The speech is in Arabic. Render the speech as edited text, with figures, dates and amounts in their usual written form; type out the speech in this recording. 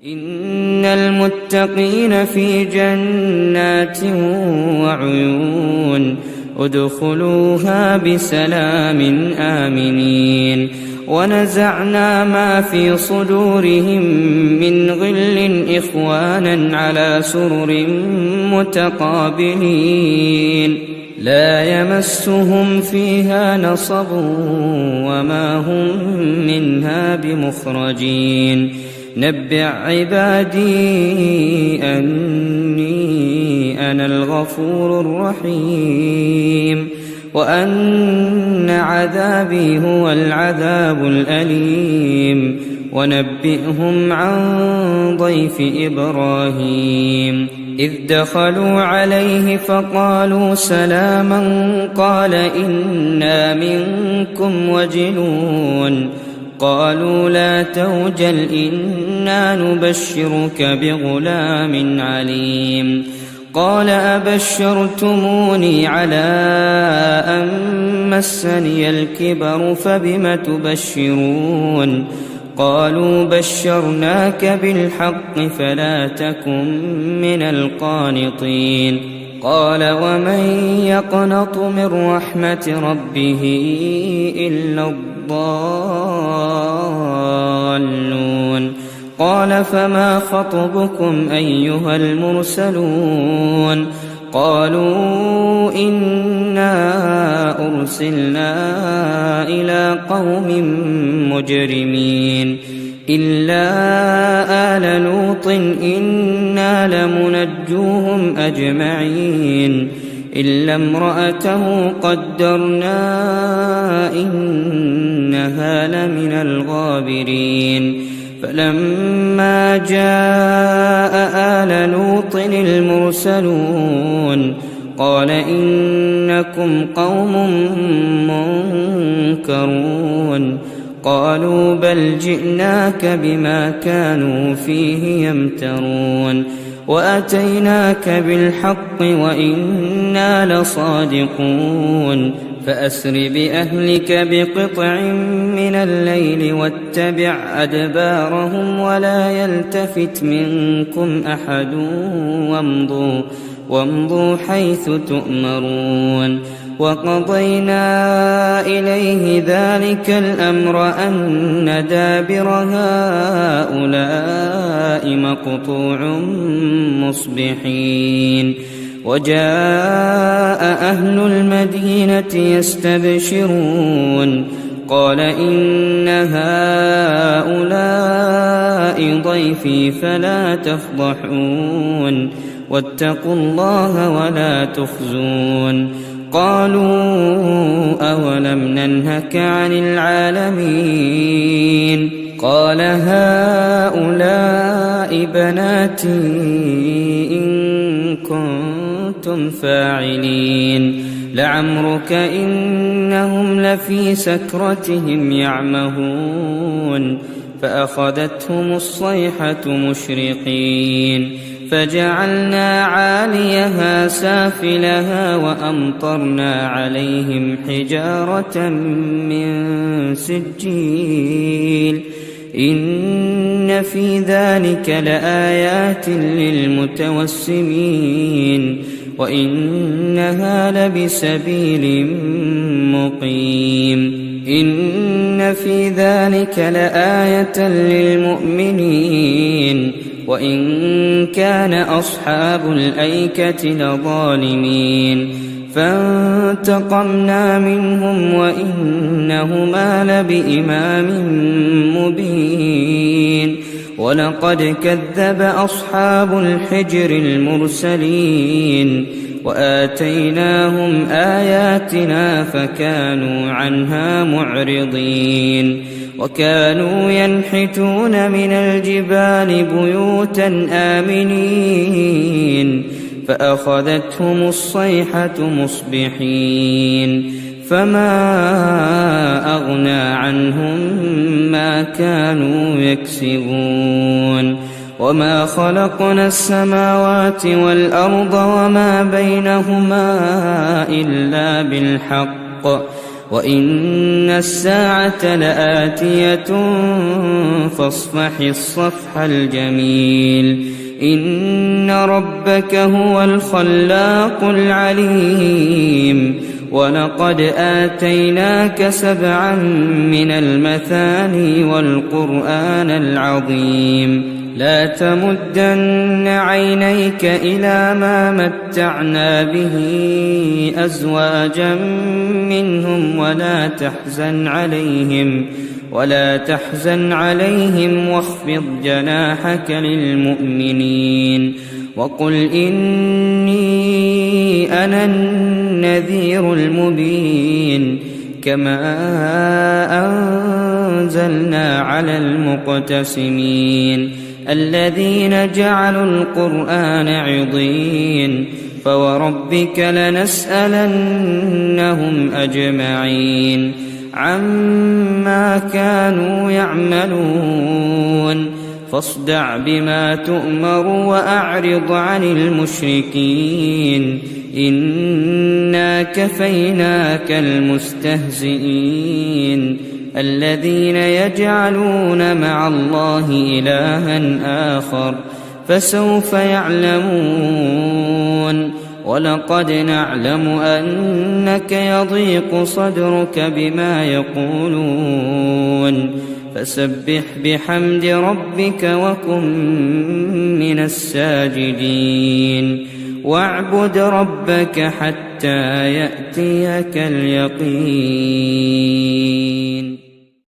إن المتقين في جنات وعيون ادخلوها بسلام آمنين ونزعنا ما في صدورهم من غل إخوانا على سرر متقابلين لا يمسهم فيها نصب وما هم منها بمخرجين نبئ عبادي أني أنا الغفور الرحيم وأن عذابي هو العذاب الأليم ونبئهم عن ضيف إبراهيم إذ دخلوا عليه فقالوا سلاما قال إنا منكم وجلون قالوا لا توجل إنا نبشرك بغلام عليم قال أبشرتموني على أن مسني الكبر فبم تبشرون قالوا بشرناك بالحق فلا تكن من القانطين قال ومن يقنط من رحمة ربه إلا الضالون قال فما خطبكم أيها المرسلون قالوا إنا أرسلنا إلى قوم مجرمين إلا آل لوط إنا لمنجوهم أجمعين إلا امرأته قدرنا إنها لمن الغابرين فلما جاء آل لوط المرسلون قال إنكم قوم منكرون قالوا بل جئناك بما كانوا فيه يمترون وأتيناك بالحق وإنا لصادقون فأسر بأهلك بقطع من الليل واتبع أدبارهم ولا يلتفت منكم أحد وامضوا حيث تؤمرون وقضينا إليه ذلك الأمر أن دابر هؤلاء مقطوع مصبحين وجاء أهل المدينة يستبشرون قال إن هؤلاء ضيفي فلا تفضحون واتقوا الله ولا تخزون قالوا أولم ننهك عن العالمين قال هؤلاء بناتي إن كنتم فاعلين لعمرك إنهم لفي سكرتهم يعمهون فأخذتهم الصيحة مشرقين فجعلنا عاليها سافلها وأمطرنا عليهم حجارة من سجيل إن في ذلك لآيات للمتوسمين وإنها لبسبيل مقيم إن في ذلك لآية للمؤمنين وإن كان أصحاب الأيكة لظالمين فانتقمنا منهم وإنهما لبإمام مبين ولقد كذب أصحاب الحجر المرسلين وآتيناهم آياتنا فكانوا عنها معرضين وكانوا ينحتون من الجبال بيوتا آمنين فأخذتهم الصيحة مصبحين فما أغنى عنهم ما كانوا يكسبون وما خلقنا السماوات والأرض وما بينهما إلا بالحق وإن الساعة لآتية فاصفح الصفح الجميل إن ربك هو الخلاق العليم ولقد آتيناك 7 من المثاني والقرآن العظيم لا تمدن عينيك إلى ما متعنا به أزواجا منهم ولا تحزن عليهم واخفض جناحك للمؤمنين وقل إني أنا النذير المبين كما أنزلنا على المقتسمين الذين جعلوا القرآن عضين فوربك لنسألنهم أجمعين عما كانوا يعملون فاصدع بما تؤمر وأعرض عن المشركين إنا كفيناك المستهزئين الذين يجعلون مع الله إلها آخر فسوف يعلمون ولقد نعلم أنك يضيق صدرك بما يقولون فسبح بحمد ربك وكن من الساجدين واعبد ربك حتى يأتيك اليقين.